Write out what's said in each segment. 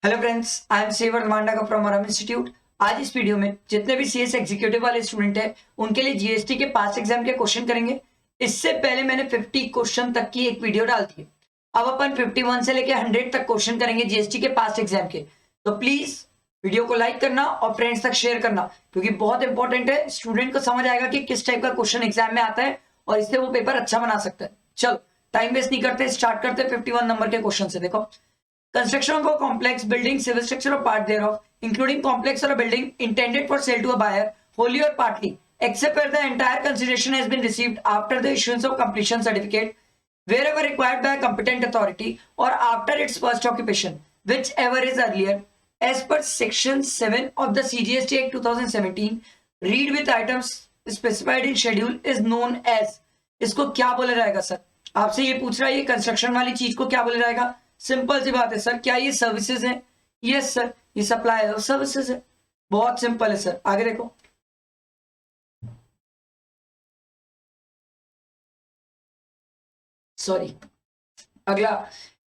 Hello friends, I am सेवर मांडा from RM institute. आज इस वीडियो में जितने भी सीएस एग्जीक्यूटिव वाले स्टूडेंट हैं उनके लिए जीएसटी के पास एग्जाम के क्वेश्चन करेंगे। इससे पहले मैंने 50 क्वेश्चन तक की एक वीडियो डाल दी है। अब अपन 51 से लेकर 100 तक क्वेश्चन करेंगे जीएसटी के पास एग्जाम के। तो प्लीज वीडियो को लाइक करना और फ्रेंड्स तक शेयर करना, क्योंकि बहुत इंपॉर्टेंट है। स्टूडेंट को समझ आएगा कि किस टाइप का क्वेश्चन एग्जाम में आता है और इससे वो पेपर अच्छा बना सकता है। चलो टाइम वेस्ट नहीं करते, स्टार्ट करते 51 नंबर के क्वेश्चन से। देखो, construction of a complex building, civil structure or part thereof, including complex or a building intended for sale to a buyer, wholly or partly, except where the entire consideration has been received after the issuance of completion certificate, wherever required by a competent authority, or after its first occupation, whichever is earlier, as per Section 7 of the CGST Act 2017, read with items specified in schedule is known as। इसको क्या बोला जाएगा sir? आपसे ये पूछ रहा है, ये कंस्ट्रक्शन वाली चीज को क्या बोला जाएगा? सिंपल सी बात है सर, क्या ये सर्विसेज है? यस सर, ये सप्लाई ऑफ सर्विसेज है। बहुत सिंपल है सर। आगे देखो, सॉरी, अगला,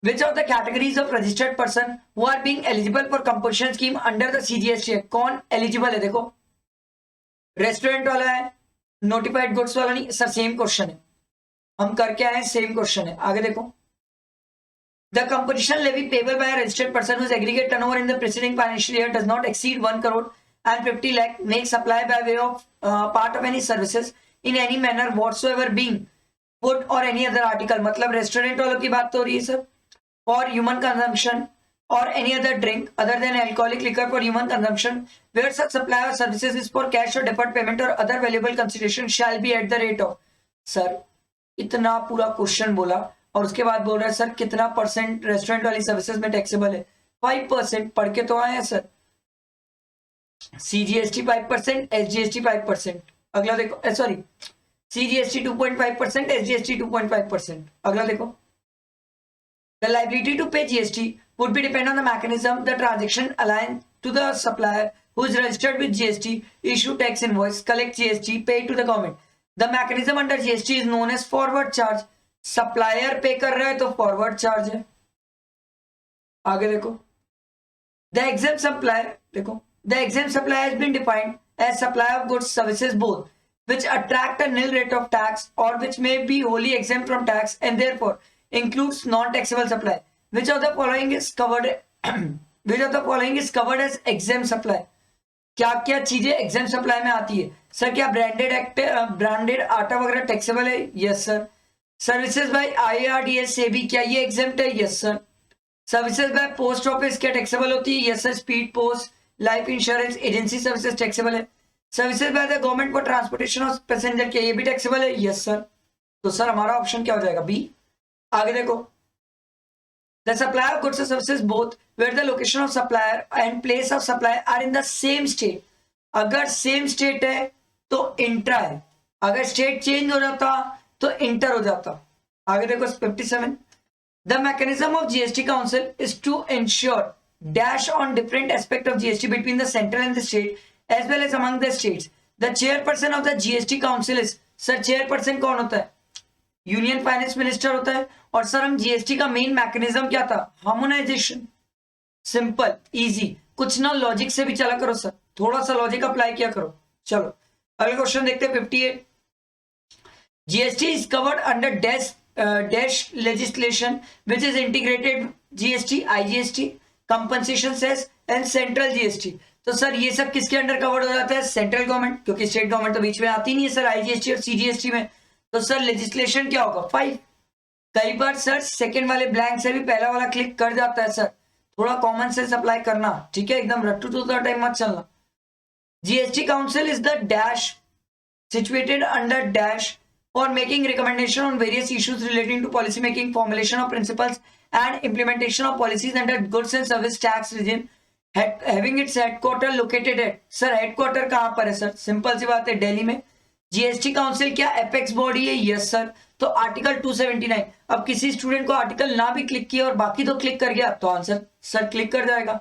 which of the categories of registered person who are being eligible for composition scheme under the CGST act? कौन एलिजिबल है? देखो, रेस्टोरेंट वाला है, नोटिफाइड गुड्स वाला नहीं सर। सेम क्वेश्चन है, हम करके आए, सेम क्वेश्चन है। आगे देखो, the composition levy payable by a registered person whose aggregate turnover in the preceding financial year does not exceed 1 crore and 50 lakh make supply by way of part of any services in any manner whatsoever being food or any other article। मतलब restaurant वालों की बात तो हो रही है sir. for human consumption or any other drink other than alcoholic liquor for human consumption where such supply or services is for cash or deferred payment or other valuable consideration shall be at the rate of। Sir इतना पूरा question बोला और उसके बाद बोल रहा है sir कितना परसेंट रेस्टोरेंट वाली सर्विसेज में टैक्सेबल है? 5%। पढ़ के तो आए हैं सर। CGST 5%, SGST 5%। अगला देखो, सॉरी, सीजीएसटी 2.5%, एसजीएसटी 2.5%। अगला देखो, द लाइबिलिटी टू पे GST would be depend on the mechanism the transaction aligned to the supplier who is registered with GST, issue tax invoice, collect GST, pay to the government। The mechanism under GST is known as forward charge। Supplier पे कर रहा है तो forward charge है। आगे देखो, the exempt supply, देखो, the exempt supply has been defined as supply of goods services both which attract a nil rate of tax or which may be wholly exempt from tax and therefore includes non-taxable supply। Which of the following is covered which of the following is covered as exempt supply? क्या क्या चीजें exempt supply में आती है sir? क्या branded आटा वगैरह taxable है? Yes sir. Services by IRDS से भी क्या ये एग्जेम्प्ट है? Yes sir. Services by post office क्या टैक्सेबल होती है? Yes sir. Speed post, life insurance agency services taxable है। Services by the government for transportation of passenger क्या ये भी टैक्सेबल है? Yes sir. तो सर हमारा ऑप्शन क्या हो जाएगा? बी। आगे देखो, the supply of goods and services both where the location of supplier and place of supply are in the same state. अगर सेम स्टेट है तो इंट्रा है, अगर स्टेट चेंज हो जाता तो इंटर हो जाता। आगे देखो, 57, the mechanism of GST council is to ensure dash on different aspect of GST between the central and the state as well as among the states. The chairperson of the GST council is, sir chairperson कौन होता है? Union finance minister होता है। और sir हम GST का main mechanism क्या था? हार्मोनाइजेशन। सिंपल इजी, कुछ ना लॉजिक से भी चला करो सर, थोड़ा सा लॉजिक अप्लाई किया करो। चलो अगला क्वेश्चन देखते हैं, 58। GST is covered under dash legislation which is integrated GST, IGST, compensation cess and central GST। तो सर ये सब किसके अंडर कवर्ड हो जाता है? सेंट्रल गवर्नमेंट, क्योंकि स्टेट गवर्नमेंट तो बीच में आती नहीं है सर IGST और CGST में। तो सर लेजिस्लेशन क्या होगा? 5। कई बार सर सेकेंड वाले ब्लैंक से भी पहला वाला क्लिक कर जाता है सर, थोड़ा कॉमन सेंस अप्लाई करना, ठीक है? एकदम रट्टू टू टाइम मत चलना। GST council is the dash situated under dash for making recommendation on various issues relating to policy making, formulation of principles and implementation of policies under goods and service tax regime, having its headquarter located at, sir headquarter कहां पर है sir? Simple सी बात है, दिल्ली में। GST council क्या apex body है? Yes sir. तो आर्टिकल 279। अब किसी स्टूडेंट को आर्टिकल ना भी क्लिक किया और बाकी तो क्लिक कर गया तो आंसर सर क्लिक कर जाएगा।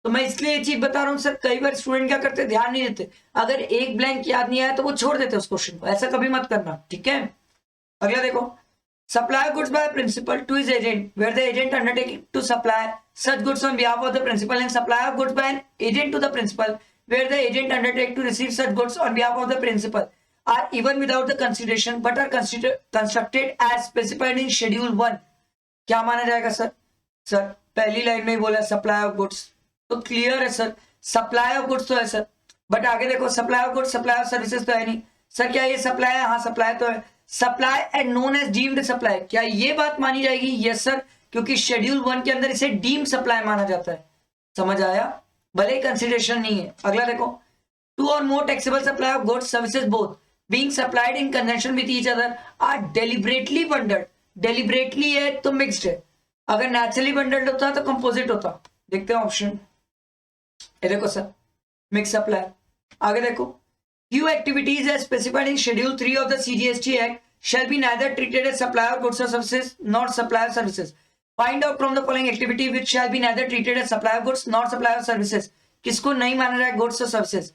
तो मैं इसलिए ये चीज बता रहा हूँ सर, कई बार स्टूडेंट क्या करते हैं, ध्यान नहीं देते, अगर एक ब्लैंक याद नहीं आया तो वो छोड़ देते उस क्वेश्चन को। ऐसा कभी मत करना, ठीक है? अगला देखो, Supply goods by a principal to his agent, where the agent undertaking to supply such goods on behalf of the principal, and supply of goods by an agent to the principal, where the agent undertake to receive such goods on behalf of the principal, are even without the consideration but are constructed as specified in Schedule 1. क्या माना जाएगा sir? Sir पहली line में ही बोला supply of goods, तो clear है sir, supply of goods तो है सर, बट आगे देखो supply of goods supply of services तो है नहीं सर. क्या ये सप्लाई है? हाँ सप्लाई तो है. Supply and known as deemed supply, क्या ये बात मानी जाएगी? यस सर, क्योंकि शेड्यूल 1 के अंदर इसे डीम्ड सप्लाई माना जाता है. समझ आया? भले कंसिडरेशन नहीं है. अगला देखो, टू और more taxable supply of goods services both being supplied in conjunction with each other are deliberately bundled. Deliberately है तो मिक्स्ड है, अगर नेचुरली बंडल्ड होता तो कंपोजिट होता. देखते हैं ऑप्शन. ये देखो सर, मिक्स सप्लाई. आगे देखो, few activities as specified in Schedule 3 of the CGST Act shall be neither treated as supply of goods or services nor supply of services. Find out from the following activity which shall be neither treated as supply of goods nor supply of services. किसको नहीं माना जाए goods और services?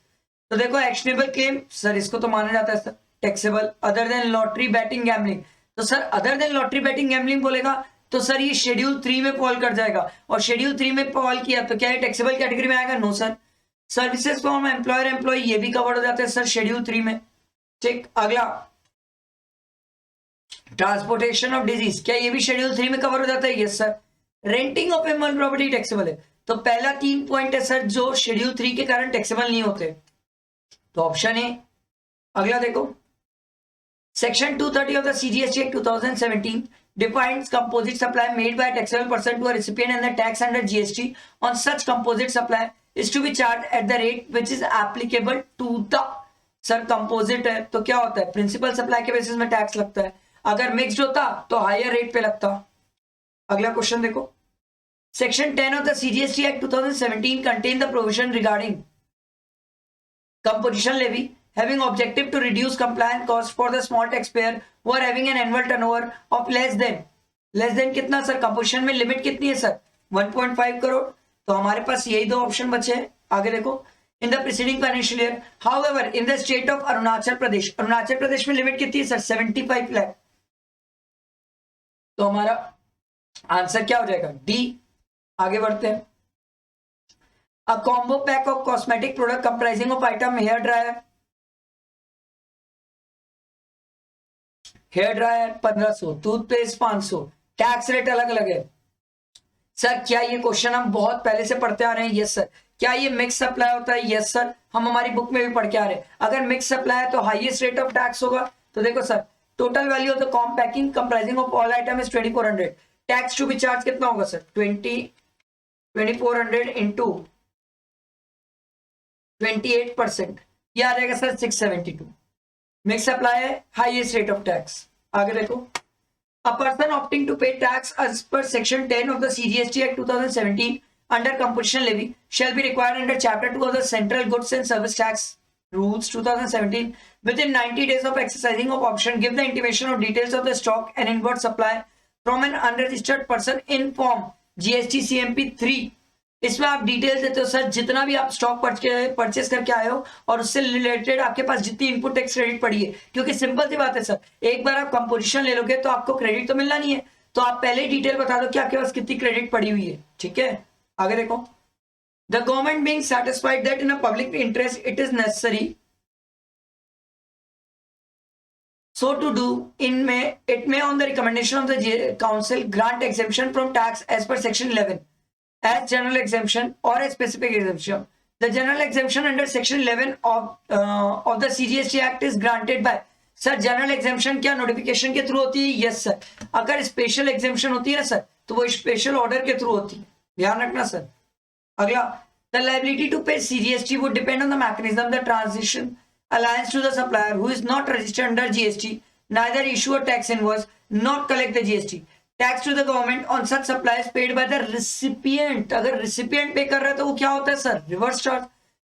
तो देखो actionable claim sir, इसको तो माना जाता है sir taxable. Other than lottery betting gambling, तो sir other than lottery betting gambling बोलेगा तो सर ये शेड्यूल 3 में फॉल कर जाएगा, और शेड्यूल 3 में फॉल किया तो क्या ये टैक्सेबल कैटेगरी में आएगा? No sir. Services from employer employee ये भी कवर हो जाते हैं सर शेड्यूल 3 में. ठीक. अगला, ट्रांसपोर्टेशन ऑफ डिजीज, क्या ये भी शेड्यूल 3 में कवर हो जाता है? Yes sir. Renting of human property taxable है, तो पहला 3 पॉइंट है सर जो शेड्यूल 3 के कारण टैक्सेबल नहीं होते, तो ऑप्शन ए. अगला देखो, section 230 of the CGST act 2017 defines composite supply made by a taxable person to a recipient, and the tax under GST on such composite supply is to be charged at the rate which is applicable to the. Sir composite है तो क्या होता है? Principal supply के basis में tax लगता है, अगर मिक्स्ड होता तो हायर रेट पे लगता. अगला क्वेश्चन देखो, section 10 of the CGST act 2017 contain the provision regarding composition levy having objective to reduce compliance costs for the small taxpayer who are having an annual turnover of less than कितना sir? Composition में limit कितनी है sir? 1.5 crore. तो हमारे पास यही दो option बचे हैं. आगे देखो, in the preceding financial year however in the state of Arunachal Pradesh में लिमिट कितनी है सर? 75 लाख. तो हमारा आंसर क्या हो जाएगा? डी. आगे बढ़ते हैं. A combo pack of cosmetic product comprising of item hair dryer 1500, toothpaste 500, tax rate अलग अलग है. सर क्या ये क्वेश्चन हम बहुत पहले से पढ़ते आ रहे हैं? Yes sir. क्या ये मिक्स सप्लाई होता है? यस सर, हम हमारी बुक में भी पढ़ के आ रहे हैं. अगर मिक्स सप्लाई है तो हाईएस्ट रेट ऑफ टैक्स होगा. तो देखो sir, total value of the combo packing comprising of all item is 2400. Tax to be charge कितना होगा सर? 2400 इंटू 28%, ये आ जाएगा सर 672. मिक्स सप्लाई है, हाईएस्ट रेट ऑफ टैक्स. आगे देखो, a person opting to pay tax as per section 10 of the CGST act 2017 under composition levy shall be required under chapter 2 of the central goods and service tax rules 2017 within 90 days of exercising of option give the intimation of details of the stock and inward supply from an unregistered person in form GST CMP 3. इसमें आप details देते हो sir, जितना भी आप stock purchase करके आए हो और उससे रिलेटेड आपके पास जितनी इनपुट टैक्स क्रेडिट पड़ी है, क्योंकि सिंपल सी बात है सर, एक बार आप कंपोजिशन ले लोगे तो आपको क्रेडिट तो मिलना नहीं है, तो आप पहले ही डिटेल बता दो कि आपके पास कितनी क्रेडिट पड़ी हुई है. ठीक है. आगे देखो, the government being satisfied that in a public interest it is necessary so to do it may on the recommendation of the council grant exemption from tax as per section 11 as general exemption or a specific exemption. The general exemption under section 11 of the CGST Act is granted by. Sir general exemption क्या notification के through होती है? Yes sir. अगर special exemption होती है ना sir, तो वो स्पेशल ऑर्डर के थ्रू होती है, ध्यान रखना सर. अगला, the liability to pay CGST would depend on the mechanism the transition alliance to the supplier who is not registered under GST neither issue a tax invoice not collect the GST. Tax to the government on such supplies paid by the recipient. अगर recipient पे कर रहा है तो वो क्या होता है सर? Reverse charge.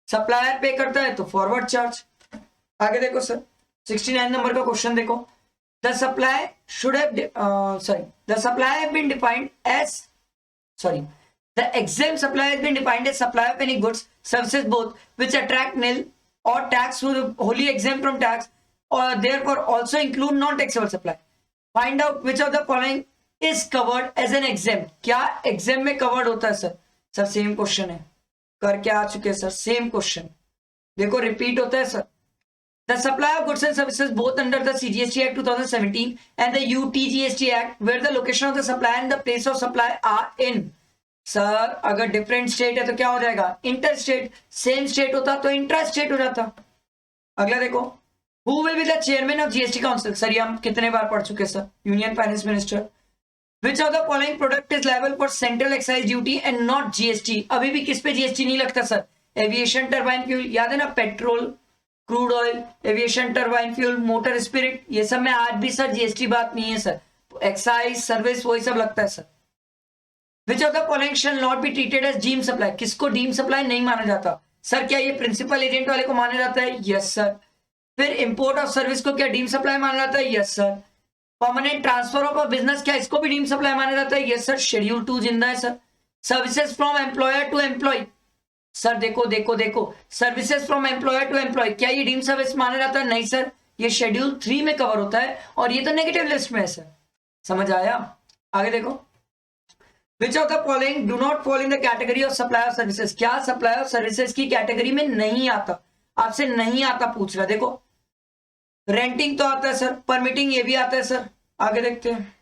सप्लायर पे करता है तो फॉरवर्ड चार्ज. आगे देखो सर, 69 नंबर का क्वेश्चन देखो. The supply should have the supply have been defined as the exempt supply has been defined as supply of any goods services both which attract nil or tax wholly exempt from tax or therefore also include non-taxable supply. Find out which of the following is covered as an exempt. क्या exempt में covered होता है sir? Sir same question है, करके आ चुके हैं sir, same question देखो repeat होता है sir. The supply of goods and services both under the CGST Act 2017 and the UTGST Act where the location of the supply and the place of supply are in। Sir अगर different state है तो क्या हो जाएगा? Inter state. Same state होता तो intra state हो जाता। अगला देखो, who will be the chairman of GST council. Sir ये हम कितने बार पढ़ चुके sir, union finance minister. Which of the following product is liable for central excise duty and not GST. अभी भी किस पे जीएसटी नहीं लगता सर? एविएशन टर्बाइन फ्यूल, याद है ना, petrol, crude oil, aviation turbine fuel, motor spirit, ये सब में आज भी सर जीएसटी बात नहीं है सर, एक्साइज सर्विस वही सब लगता है sir. Which of the following shall not be treated as deem supply. किसको डीम सप्लाई नहीं माना जाता सर? क्या ये प्रिंसिपल एजेंट वाले को माना जाता है? Yes sir. फिर इंपोर्ट ऑफ सर्विस को क्या डीम सप्लाई माना जाता है? Yes sir. Permanent transfer of a business, क्या इसको भी डीम सप्लाई माना जाता है? Yes sir. शेड्यूल 2 जिंदा है sir. Services from employer to employee, sir देखो देखो देखो, services from employer to employee, क्या ये डीम सर्विस माना जाता है? नहीं सर, ये शेड्यूल 3 में कवर होता है और ये तो नेगेटिव लिस्ट में है सर। समझ आया? आगे देखो, विच of the following do not fall in the category of supply of services. क्या सप्लाई ऑफ सर्विसेज की कैटेगरी में नहीं आता? आपसे नहीं आता पूछ रहा। देखो रेंटिंग तो आता है सर, परमिटिंग ये भी आता है सर। आगे देखते हैं,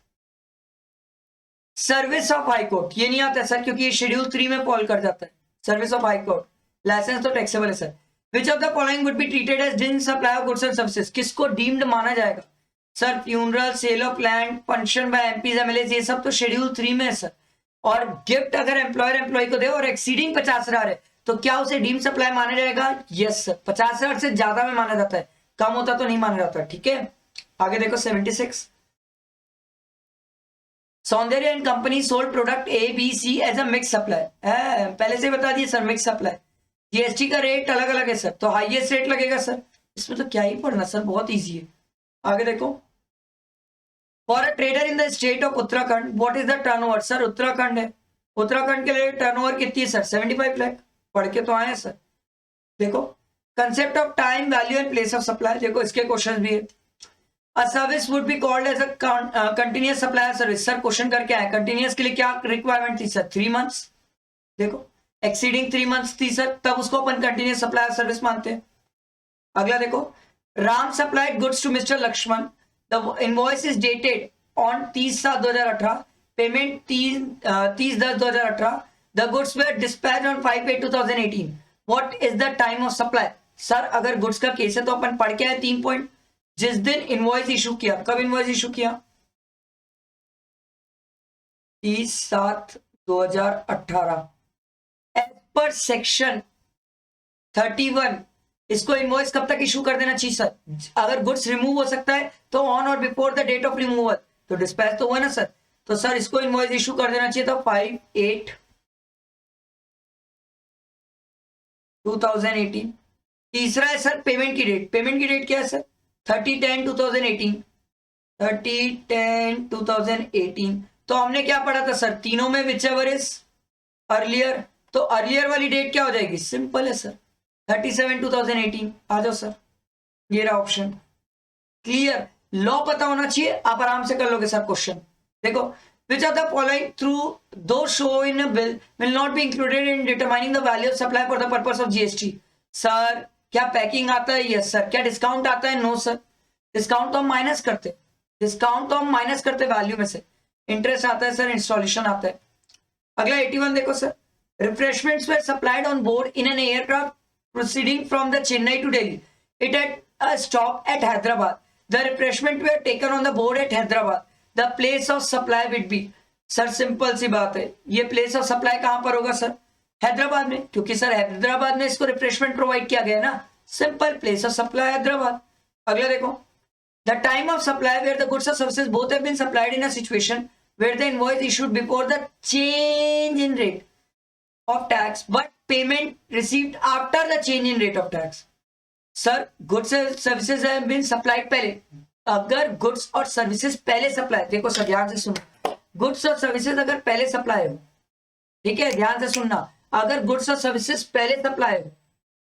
सर्विस ऑफ हाई कोर्ट ये नहीं आता है सर क्योंकि ये शेड्यूल 3 में फॉल कर जाता है। Service of high court, license तो टैक्सेबल है sir. Which of the following would be treated as deemed supply of goods and services. किसको डीम्ड माना जाएगा sir? Funeral, sale of land, function by MPs MLA, ये सब तो schedule 3 में है सर। और गिफ्ट अगर एम्प्लॉयर एम्प्लॉय को दे और एक्सीडिंग 50,000 है तो क्या उसे डीम सप्लाई माना जाएगा? Yes sir. 50,000 से ज्यादा में माना जाता है, कम होता तो नहीं माना जाता। ठीक है, आगे देखो 76, Saundarya and company sold product A B C as a mix supply. पहले से बता दिए सर, मिक्स सप्लाई। जीएसटी का रेट अलग अलग है सर, तो हाईएस्ट रेट लगेगा सर। इसमें तो क्या ही पढ़ना सर, बहुत इजी है। आगे देखो, for a trader in the state of Uttarakhand what is the turnover. Sir Uttarakhand है, उत्तराखंड के लिए टर्नओवर कितनी है सर? 75 लाख। पढ़ के तो आए हैं सर। देखो, concept of time, value and place of supply, देखो इसके क्वेश्चन भी है। A service would be called as a continuous supplier service। Sir question करके आए, कंटिन्यूस के लिए क्या रिक्वायरमेंट थी सर? 3 months। देखो एक्सीडिंग 3 months थी सर, तब उसको अपन कंटिन्यूस सप्लायर सर्विस मानते हैं। अगला देखो, Ram supplied goods to mister Lakshman, the invoice is dated on 30/7/2018, payment 30/10/2018, the goods were dispatch on 5/8/2018, what is the time of supply. Sir अगर गुड्स का केस है तो अपन पढ़ के आए 3 पॉइंट। जिस दिन इनवॉइस इशू किया, कब इनवॉइस इशू किया? 30/7/2018 एज पर सेक्शन 31। इसको इनवॉइस कब तक इशू कर देना चाहिए सर? अगर गुड्स रिमूव हो सकता है तो ऑन और before the date of removal, तो डिस्पैच तो हुआ ना सर, तो सर इसको इनवॉइस इशू कर देना चाहिए था 5/8/2018। तीसरा है सर पेमेंट की डेट। पेमेंट की डेट क्या है सर? 30/10/2018, 30/10/2018। तो हमने क्या पढ़ा था सर? तीनों में विच एवर इज अर्लियर, तो अर्लियर वाली डेट क्या हो जाएगी? सिंपल है सर, 37/2018। आ जाओ सर, ये रहा ऑप्शन। क्लियर? लॉ पता होना चाहिए, आप आराम से कर लोगे सर क्वेश्चन। देखो, which of the following through those show in a bill will not be included in determining the value of supply for the purpose of GST। Sir क्या पैकिंग आता है? Yes sir. क्या discount आता है? No sir. Discount तो हम minus करते, discount तो हम माइनस करते वैल्यू में से। इंटरेस्ट आता है सर, इंस्टॉलेशन आता है। अगला 81 देखो sir, refreshments were supplied on board in an aircraft proceeding from the Chennai to Delhi, it had a stop at Hyderabad, the refreshment were taken on the board at Hyderabad, the place of supply will be. Sir simple सी बात है, ये place of supply कहां पर होगा sir? Hyderabad में, क्योंकि sir Hyderabad में इसको रिफ्रेशमेंट प्रोवाइड किया गया ना। Simple, place of supply Hyderabad. अगला देखो, the time of supply where the goods और services both have been supplied in a situation where the invoice issued before the change in rate of tax but payment received after the change in rate of tax. Sir goods and services have been supplied पहले। अगर goods और services पहले supply, देखो sir ध्यान से सुनो, goods और services अगर पहले सप्लाई हो, ठीक है ध्यान से सुनना, अगर गुड्स और सर्विसेज पहले सप्लाई हो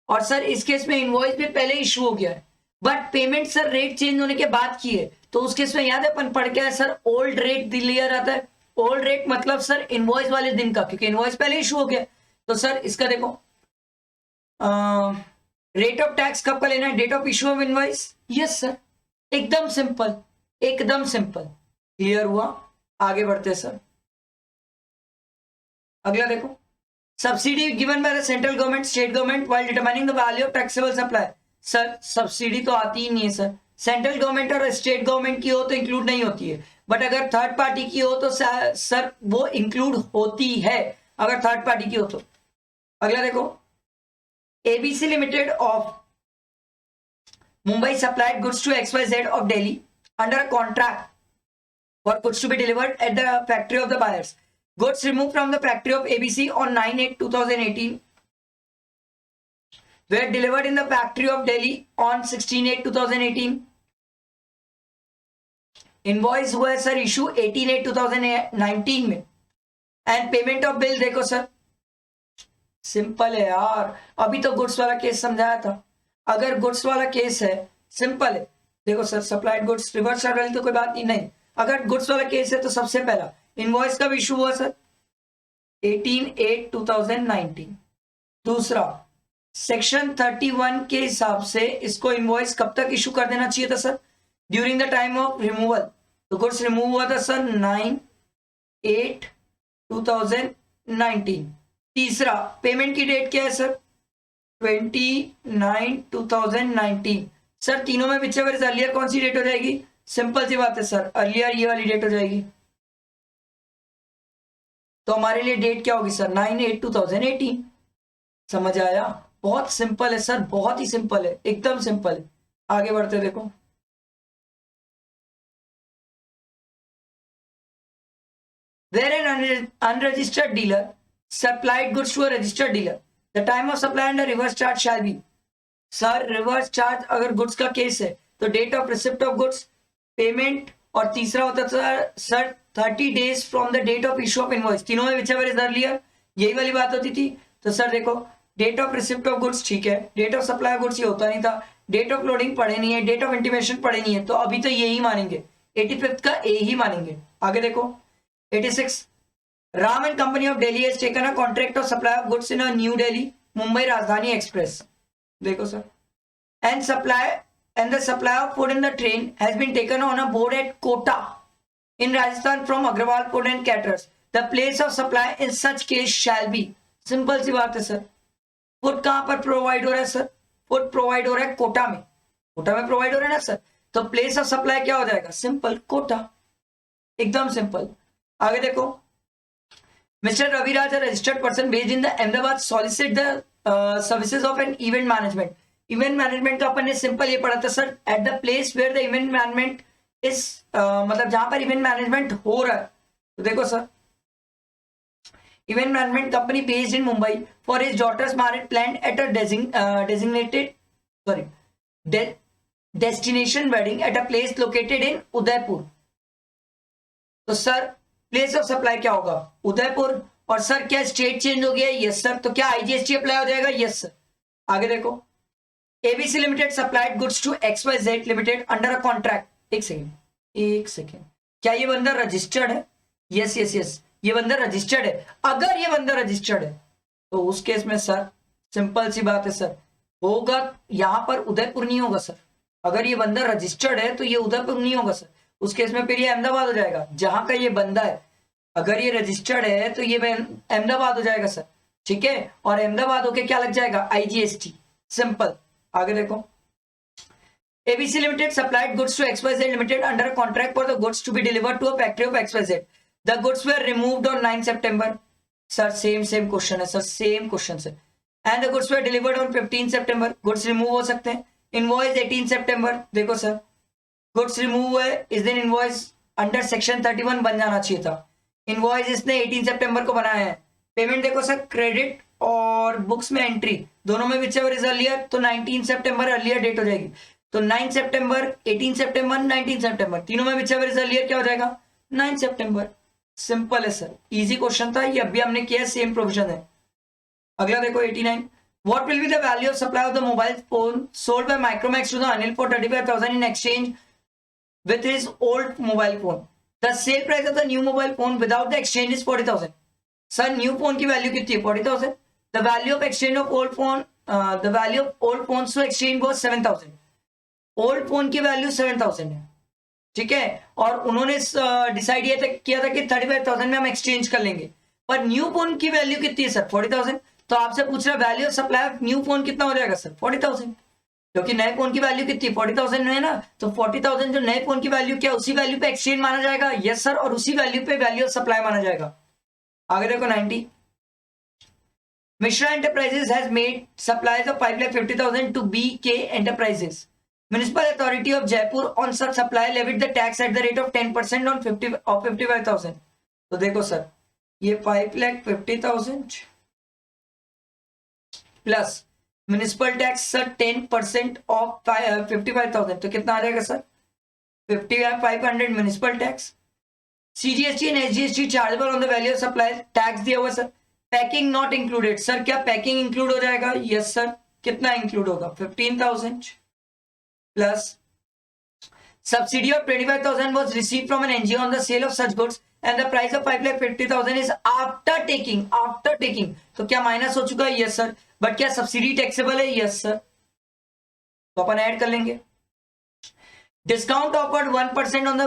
और सर इस केस में इनवॉइस भी पहले इशू हो गया है but payment sir rate change होने के बाद की है, तो उस केस में याद है अपन पढ़ के आए सर, ओल्ड रेट लिया जाता है। ओल्ड रेट मतलब सर इनवॉइस वाले दिन का, क्योंकि इनवॉइस पहले इशू हो गया। तो सर इसका देखो रेट ऑफ टैक्स कब का लेना है, date of issue of invoice. Yes sir, एकदम सिंपल, एकदम सिंपल। क्लियर हुआ? आगे बढ़ते सर। अगला देखो, subsidy given by the central government state government while determining the value of taxable supply. Sir subsidy तो आती ही नहीं है सर, सेंट्रल गवर्नमेंट और स्टेट गवर्नमेंट की हो तो इंक्लूड नहीं होती है, बट अगर थर्ड पार्टी की हो तो सर वो इंक्लूड होती है, अगर थर्ड पार्टी की हो तो। अगला देखो, ABC limited of Mumbai supplied goods to XYZ of Delhi under a contract for goods to be delivered at the factory of the buyers. Goods removed from the factory of ABC on 9/8/2018 were delivered in the factory of Delhi on 16/8/2018. Invoice हुआ है sir issue 18/8/2019 में, and payment of bill देखो sir, simple है यार। अभी तो goods वाला case समझाया था, अगर गुड्स वाला केस है सिंपल है। देखो sir, supplied goods reverse charge वाली तो कोई बात ही नहीं। अगर गुड्स वाला केस है तो सबसे पहला इनवॉइस कब इशू हुआ सर, 18/8/2019। दूसरा, सेक्शन 31 के हिसाब से इसको इनवॉइस कब तक इशू कर देना चाहिए था sir, during the time of removal. तो गुड्स रिमूव हुआ था सर 9/8/2019। तीसरा, पेमेंट की डेट क्या है सर, 29/2019। सर तीनों में विचएवर इज अर्लियर कौन सी डेट हो जाएगी, सिंपल सी बात है सर, अर्लियर ये वाली डेट हो जाएगी। तो हमारे लिए डेट क्या होगी सर, 9/8/2018। समझ आया? बहुत सिंपल है सर, बहुत ही सिंपल है, एकदम सिंपल है। आगे बढ़ते देखो, where an unregistered dealer supplied goods to a registered dealer, the time of supply and the reverse charge shall be। Sir reverse charge अगर गुड्स का केस है तो date of receipt of goods, payment, और तीसरा होता था sir 30 days from the date of issue of invoice. तीनों में विचएवर इज अर्लियर, यही वाली बात होती थी। तो सर देखो, date of receipt of goods ठीक है, date of supply of goods ये होता नहीं था, डेट ऑफ लोडिंग पढ़े नहीं है, डेट ऑफ इंटीमेशन पढ़े नहीं है, तो अभी तो यही मानेंगे, 85th का ए ही मानेंगे। आगे देखो, 86, Ram and company of Delhi has taken a contract of supply of goods in a new Delhi Mumbai Rajdhani express. देखो sir, and the supply of food in the train has been taken on a board at Kota in Rajasthan from Agrawal Food and Caterers. The place of supply in such case shall be। Simple सी बात है sir, food कहां पर provide हो रहा है sir, food provide हो रहा है कोटा में, कोटा में प्रोवाइड हो रहा है ना सर, तो प्लेस ऑफ सप्लाई क्या हो जाएगा, सिंपल कोटा, एकदम सिंपल। आगे देखो, mister Raviraj a registered person based in the Ahmedabad solicit the services of an event management। Event management का अपन ने सिंपल ये पढ़ा था sir, at the place where the event management is, मतलब जहां पर इवेंट मैनेजमेंट हो रहा है। तो देखो sir, event management company based in Mumbai for his daughter's marriage plan at a destination wedding at a place located in Udaipur. तो sir place of supply क्या होगा, उदयपुर। और सर क्या स्टेट चेंज हो गया, यस सर, तो क्या IGST अप्लाई हो जाएगा, यस सर। आगे देखो, ABC Limited supplied goods to XYZ Limited under a contract। एक सेकेंड, क्या ये बंदा रजिस्टर्ड है, यस यस यस, ये बंदा रजिस्टर्ड है। अगर ये बंदा रजिस्टर्ड है तो उस केस में सर सिंपल सी बात है सर, होगा यहां पर उदयपुर नहीं होगा सर। अगर ये बंदा रजिस्टर्ड है तो ये उदयपुर नहीं होगा सर, उस केस में फिर ये अहमदाबाद हो जाएगा, जहां का ये बंदा है। अगर ये रजिस्टर्ड है तो ये अहमदाबाद हो जाएगा सर, ठीक है, और अहमदाबाद होके क्या लग जाएगा, IGST, सिंपल। आगे देखो, ABC Limited supplied goods to XYZ Limited under a contract for the goods to be delivered to a factory of XYZ. The goods were removed on 9 September। Sir same question है sir, same question है। And the goods were delivered on 15 September। Goods remove हो सकते हैं। Invoice 18 September। देखो sir, goods remove हुए इस दिन, invoice under section 31 बन जाना चाहिए था। इनवॉइस इसने 18 September को बनाया है। पेमेंट देखो सर, क्रेडिट और बुक्स में एंट्री दोनों में विचएवर इज अर्लियर, तो 19 September अर्लियर डेट हो जाएगी। तो 9 September, 18 September, 19 September, तीनों में विचएवर इज अर्लियर क्या हो जाएगा, 9 September। सिंपल है सर, इजी क्वेश्चन था ये, अभी हमने किया, सेम प्रोविजन है। अगला देखो 89, what will be the value of supply of the mobile phone sold by Micromax to the Anil for 35,000 in exchange with his old mobile phone. The sale price of the new mobile phone without the exchange is 40,000. Sir new phone की value कितनी है? 40,000. The value of exchange of old phone, the value of old phones to exchange was 7,000. Old phone की value 7,000 है, ठीक है, और उन्होंने decide किया था कि 35,000 में हम एक्सचेंज कर लेंगे, पर न्यू फोन की वैल्यू कितनी है सर? 40,000. तो आपसे पूछ रहा है value of supply of new phone कितना हो जाएगा सर? 40,000, क्योंकि नए फोन की वैल्यू कितनी? 40,000 है ना, तो 40,000 जो नए फोन की वैल्यू क्या उसी वैल्यू पे एक्सचेंज माना जाएगा? यस सर, और उसी वैल्यू पे वैल्यू ऑफ सप्लाई माना जाएगा. आगे देखो 90. Mishra Enterprises has made supplies of 5,50,000 to BK Enterprises. Municipal Authority of Jaipur on such supply levied the tax at the rate of 10% on 55,000. तो देखो सर, ये 5,50,000 plus municipal tax sir 10% of 55,000, तो कितना आ जाएगा sir? 5,500 municipal tax. CGST and SGST chargeable on the value of supply, tax दिया हुआ sir. Packing not included, sir क्या packing include हो जाएगा? Yes sir. कितना इंक्लूड होगा? 15,000 plus subsidy of 25,000 was received from an NGO on the sale of such goods and the price of 5,50,000 is after taking. तो क्या minus हो चुका है? Yes sir. बट क्या सब्सिडी टैक्सेबल है? Yes sir. तो अपन ऐड कर लेंगे. Discount offered 1% on the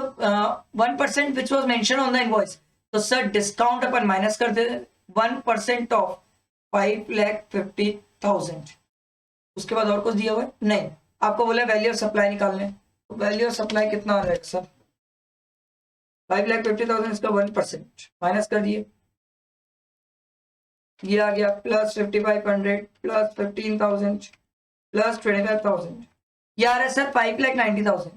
1% which was mention on the invoice. तो सर डिस्काउंट अपन माइनस कर दे. 1% ऑफ 5,50,000. उसके बाद और कुछ दिया हुआ है नहीं. आपको बोला वैल्यू ऑफ सप्लाई निकालने, तो वैल्यू ऑफ सप्लाई कितना आ जाएगा सर? 5,50,000 इसका 1% माइनस कर दिए, ये आ गया प्लस 5,500 प्लस 15,000 प्लस 25,000, ये आ रहा है सर 5,90,000.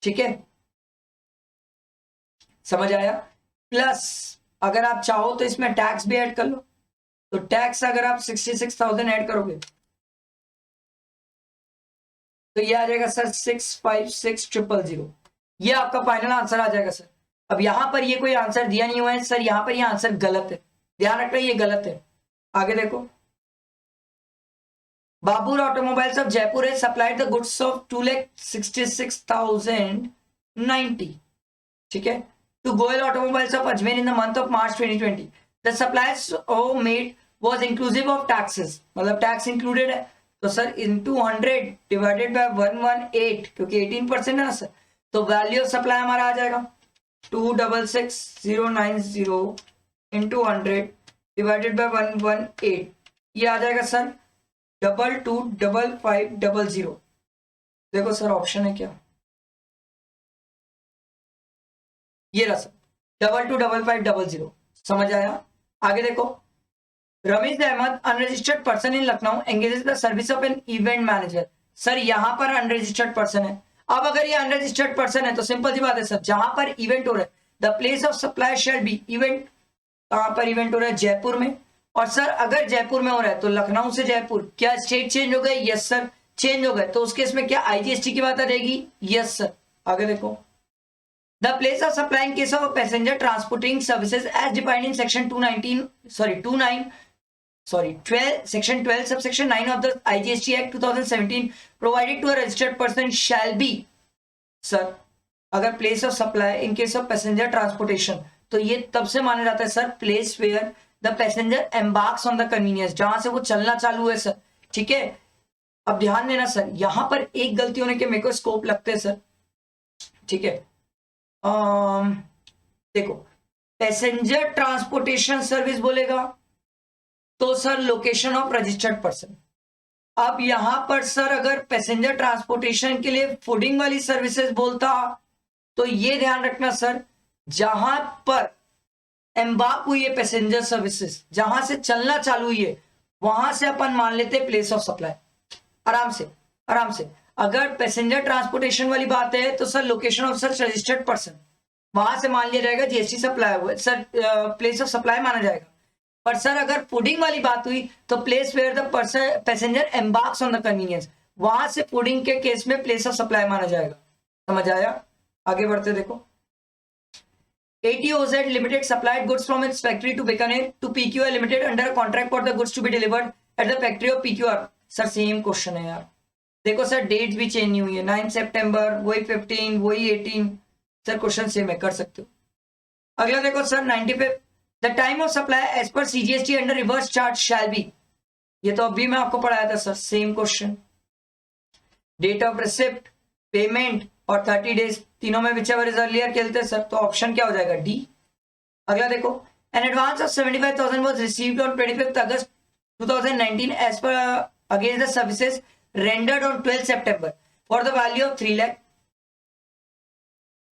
ठीक है, समझ आया? प्लस अगर आप चाहो तो इसमें टैक्स भी ऐड कर लो, तो टैक्स अगर आप 66,000 ऐड करोगे तो ये आ जाएगा सर 656,000. ये आपका फाइनल आंसर आ जाएगा सर. अब यहां पर ये कोई आंसर दिया नहीं हुआ है सर, यहां पर ये आंसर गलत है, ध्यान रखना ये गलत है. आगे देखो, बाबूर ऑटोमोबाइल्स ऑफ जयपुर है सप्लाइड द गुड्स ऑफ 2,66,090. ठीक है, to Goyal automobiles of Ajmer in the month of March 2020. The supplies made was inclusive of taxes, मतलब टैक्स इंक्लूडेड है. तो सर इंटू 100 डिवाइडेड बाय 118, क्योंकि 18% है ना सर, तो वैल्यू ऑफ सप्लाई हमारा आ जाएगा 266,090 इंटू 100 डिवाइडेड बाय 118. ये आ जाएगा सर 225500. देखो सर ऑप्शन है क्या? ये रहा सर 225500. समझ आया? आगे देखो, Ramiz Ahmad unregistered person in Lucknow engages the service of an event manager. Sir यहां पर अनरजिस्टर्ड पर्सन है. अब अगर ये अनरजिस्टर्ड पर्सन है तो सिंपल सी बात है सर, जहां पर इवेंट हो रहा है the place of supply shall be event. कहां पर इवेंट हो रहा है? जयपुर में. और सर अगर जयपुर में हो रहा है तो लखनऊ से जयपुर, क्या स्टेट चेंज हो गए? यस सर चेंज हो गए. तो उस केस में क्या IGST की बात आ जाएगी? Yes sir. आगे देखो, the place of supply in case of passenger transporting services as defined in section 12 section 12 subsection 9 of the IGST Act 2017 provided to a registered person shall be. Sir अगर place of supply in case of passenger transportation, तो ये तब से माना जाता है sir place where the passenger embarks on the convenience, जहां से वो चलना चालू है सर. ठीक है, अब ध्यान देना सर, यहां पर एक गलती होने के मेरे को स्कोप लगते हैं सर. ठीक है, देखो पैसेंजर ट्रांसपोर्टेशन सर्विस बोलेगा तो sir location of registered person. अब यहां पर सर अगर पैसेंजर ट्रांसपोर्टेशन के लिए फूडिंग वाली सर्विसेज बोलता तो ये ध्यान रखना सर, जहां पर एम्बार्क हुई है पैसेंजर सर्विसेज, जहां से चलना चालू हुई है, वहां से अपन मान लेते प्लेस ऑफ सप्लाई. आराम से आराम से. अगर पैसेंजर ट्रांसपोर्टेशन वाली बात है तो sir location of such registered person, वहां से मान लिया जाएगा GST सप्लाई हुआ सर, प्लेस ऑफ सप्लाई माना जाएगा. पर सर अगर फूडिंग वाली बात हुई तो place where the passenger embarks on the convenience, वहां से फूडिंग के केस में प्लेस ऑफ सप्लाई माना जाएगा. समझ आया? आगे बढ़ते देखो, ATOZ Limited supplied goods from its factory to Bikaner to PQR Limited under a contract for the goods to be delivered at the factory of PQR. Sir same question है यार, देखो सर डेट भी change नहीं हुई है, 9 सितंबर वही 15 वही 18। Sir question same है, कर सकते हो। अगला देखो sir 95 the time of supply as per CGST under reverse charge shall be, ये तो अभी मैं आपको पढ़ाया था sir, same question. Date of receipt, payment और 30 डेज तीनों में विच एवर इज अर्लियर खेलते हैं सर, तो ऑप्शन क्या हो जाएगा डी। अगला देखो an advance of 75,000 was received on 25 August 2019 as per against the services rendered on 12 September for the value of 3 lakh.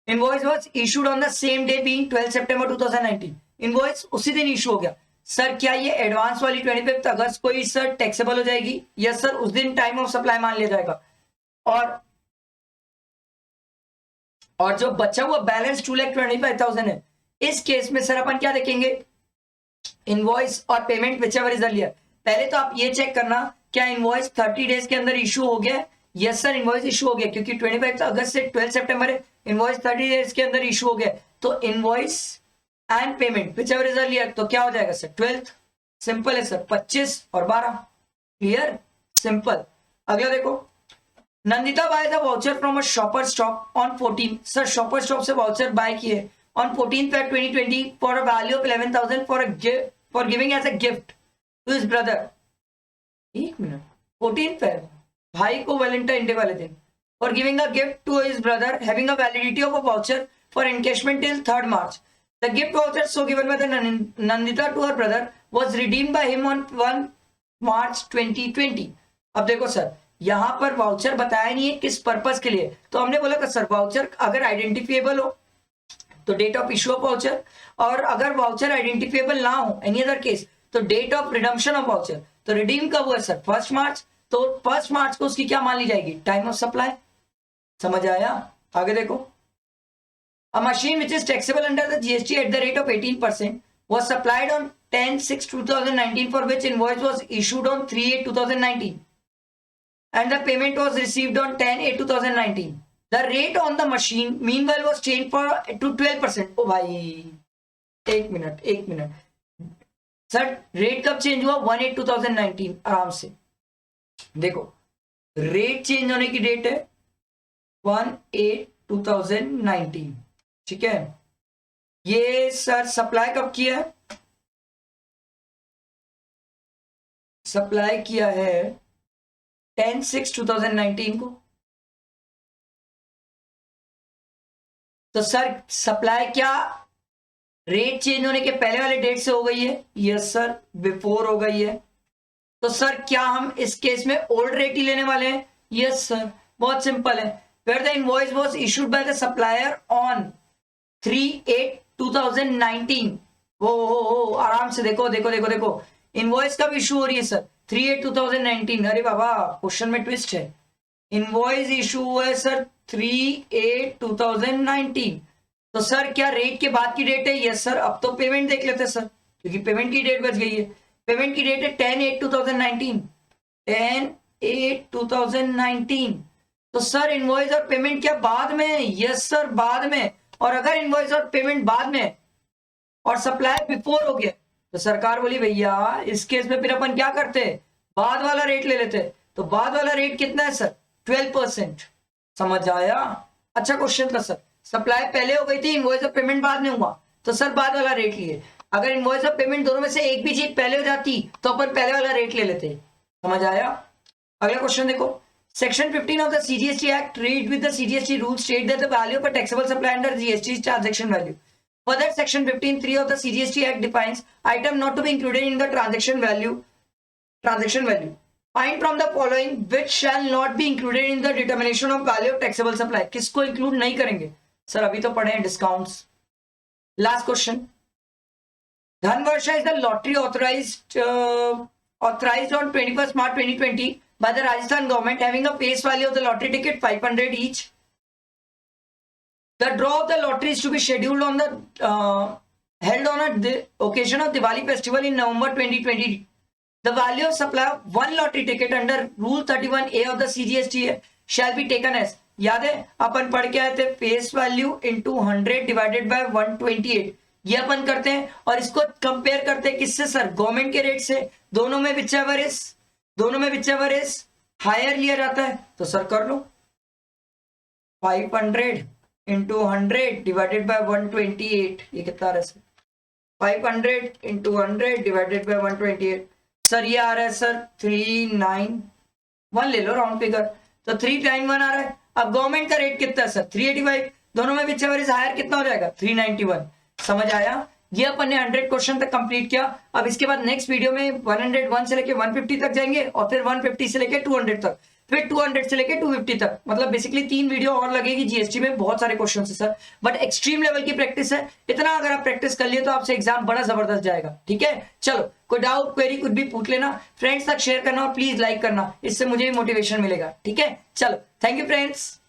Invoice was issued on the same day being 12 September 2019. Invoice उसी दिन issue हो गया। Sir क्या ये advance वाली 25 अगस्त को ही sir taxable हो जाएगी? यस सर, उस दिन टाइम ऑफ सप्लाई मान लिया जाएगा। और जो बचा हुआ बैलेंस 2,25,000 है, इस केस में सर अपन क्या देखेंगे? इनवॉइस और payment which ever is earlier. पहले तो आप ये चेक करना क्या इनवॉइस 30 डेज के अंदर इशू हो गया? यस सर, इनवॉइस इशू हो गया क्योंकि 25 अगस्त से 12 सितंबर है, इनवॉइस 30 डेज के अंदर इशू हो गया। तो invoice and payment which ever is earlier, तो क्या हो जाएगा सर? 12th। सिंपल है सर, 25 और 12। Clear, simple. अगला देखो Nandita buy the voucher from a Shopper Stop on 14। Sir Shopper Stop से वाउचर बाय किए ऑन 14 Feb 2020 for a value of 11,000 for giving as a gift to his brother. एक minute, 14 Feb भाई को Valentine day वाले दिन, for giving a gift to his brother having a validity of a voucher for encashment till 3rd March। The gift voucher so given by the Nandita to her brother was redeemed by him on 1 March 2020। अब देखो sir यहां पर voucher बताया नहीं है किस purpose के लिए, तो हमने बोला था सर वाउचर अगर आइडेंटिफिएबल हो तो date of issue of voucher, और अगर वाउचर आइडेंटिफिएबल ना हो एनी अदर केस तो date of redemption of voucher. तो रिडीम कब हुआ सर? 1 March। तो 1 March को उसकी क्या मान ली जाएगी? Time of supply. समझ आया? आगे देखो अ machine which is taxable under the GST at the rate of 18% was supplied on 10/6/2019 for which invoice was issued on 3/8/2019 and the payment was received on 10/8/2019. The rate on the machine meanwhile was changed to 12%। ओ भाई एक minute sir, rate कब change हुआ? 1/8/2019। आराम से देखो rate change होने की date है 1/8/2019। ठीक है, ये सर सप्लाई कब किया है? सप्लाई किया है 10/6/2019 को। तो सर सप्लाई क्या रेट चेंज होने के पहले वाले डेट से हो गई है? यस सर, बिफोर हो गई है। तो सर क्या हम इस केस में ओल्ड रेट ही लेने वाले हैं? यस सर, बहुत सिंपल है। Where the invoice was issued by the supplier on 3/8/2019। हो आराम से देखो इनवॉइस कब इशू हो रही है सर? 3/8/2019। अरे बाबा क्वेश्चन में ट्विस्ट है। इनवॉइस इशू हुआ है सर 3/8/2019। तो सर क्या रेट के बाद की डेट है? Yes sir. अब तो पेमेंट देख लेते हैं सर, क्योंकि पेमेंट की डेट बच गई है। पेमेंट की डेट है 10/8/2019। 10/8/2019। तो सर इनवॉइस और पेमेंट क्या बाद में? यस सर, बाद में। और अगर इनवॉइस और पेमेंट बाद में और सप्लाई बिफोर हो गया तो सरकार बोली भैया इस केस में फिर अपन क्या करते हैं? बाद वाला रेट ले लेते। तो बाद वाला रेट कितना है सर? 12%। समझ आया? अच्छा क्वेश्चन था सर। सप्लाई पहले हो गई थी, इनवॉइस और पेमेंट बाद में हुआ, तो सर बाद वाला रेट लिए। अगर इनवॉइस और पेमेंट दोनों में से एक भी चीज पहले हो जाती तो अपन पहले वाला रेट ले लेते। समझ आया? अगला क्वेश्चन देखो section 15 of the CGST Act read with the CGST rules state that the value of a taxable supply under GST is transaction value. Further, section 15(3) of the CGST Act defines item not to be included in the transaction value. Find from the following which shall not be included in the determination of value of taxable supply. किसको include नहीं करेंगे sir? अभी तो पढ़े हैं discounts. Last question, Dhanvarsha is the lottery authorized on 21st March 2020 by the Rajasthan government, having a face value of the lottery ticket 500 each. The draw of the lottery is to be scheduled on the held on the occasion of Diwali festival in November 2020. The value of supply of one lottery ticket under Rule 31A of the CGST shall be taken as, याद है अपन पढ़ के आए थे, face value into 100 divided by 128। ये अपन करते हैं और इसको कंपेयर करते हैं किससे सर? गवर्नमेंट के रेट से। दोनों में विच एवर इज हायर लिया जाता है तो सर कर लो 500 इंटू 100 डिवाइडेड बाय 128, ये कितना आ रहा है sir 500 into 100 divided by 128, sir ये आ रहा है सर 391 ले लो राउंड फिगर, तो 391 आ रहा है। अब गवर्नमेंट का रेट कितना है सर 385, दोनों में विच एवर इज हायर कितना हो जाएगा 391। समझ आया? ये अपन ने 100 क्वेश्चन तक कंप्लीट किया। अब इसके बाद नेक्स्ट वीडियो में 101 से लेके 150 तक जाएंगे और फिर 150 से लेके 200 तक, फिर 200 से लेके 250 तक, मतलब बेसिकली 3 वीडियो और लगेगी जीएसटी में। बहुत सारे क्वेश्चन है सर, बट एक्सट्रीम लेवल की प्रैक्टिस है। इतना अगर आप प्रैक्टिस कर लिए तो आपसे एग्जाम बड़ा जबरदस्त जाएगा। ठीक है, चलो कोई डाउट क्वेरी कुछ भी पूछ लेना, फ्रेंड्स तक शेयर करना और प्लीज लाइक करना, इससे मुझे भी मोटिवेशन मिलेगा। ठीक है, चलो थैंक यू फ्रेंड्स।